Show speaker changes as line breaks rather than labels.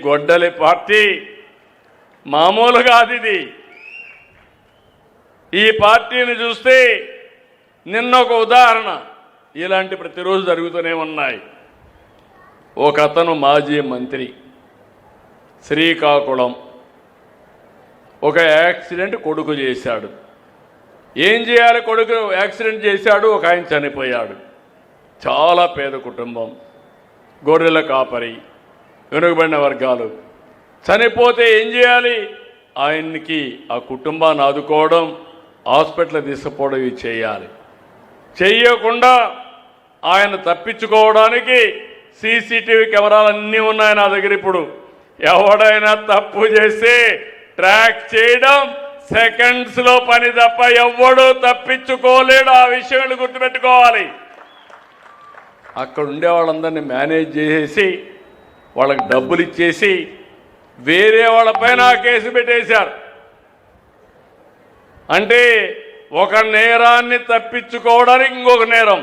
గొడ్డలి పార్టీ మామూలు కాదు ఇది. ఈ పార్టీని చూస్తే నిన్న ఒక ఉదాహరణ, ఇలాంటి ప్రతిరోజు జరుగుతూనే ఉన్నాయి. ఒక అతను మాజీ మంత్రి, శ్రీకాకుళం, ఒక యాక్సిడెంట్ కొడుకు చేశాడు. ఏం చేయాలి? కొడుకు యాక్సిడెంట్ చేశాడు, ఒక ఆయన చనిపోయాడు. చాలా పేద కుటుంబం, గొర్రెల కాపరి, వెనుకబడిన వర్గాలు. చనిపోతే ఏం చేయాలి? ఆయన్ని ఆ కుటుంబాన్ని ఆదుకోవడం, హాస్పిటల్ తీసుకుపోవడం ఇవి చేయాలి. చెయ్యకుండా ఆయన తప్పించుకోవడానికి సీసీటీవీ కెమెరాలు అన్నీ ఉన్నాయి నా దగ్గర. ఇప్పుడు ఎవడైనా తప్పు చేస్తే ట్రాక్ చేయడం సెకండ్స్లో పని తప్ప ఎవ్వడూ తప్పించుకోలేడు. ఆ విషయాన్ని గుర్తుపెట్టుకోవాలి. అక్కడ ఉండే వాళ్ళందరినీ మేనేజ్ చేసేసి వాళ్ళకి డబ్బులు ఇచ్చేసి వేరే వాళ్ళపైన కేసు పెట్టేశారు. అంటే ఒక నేరాన్ని తప్పించుకోవడానికి ఇంకొక నేరం.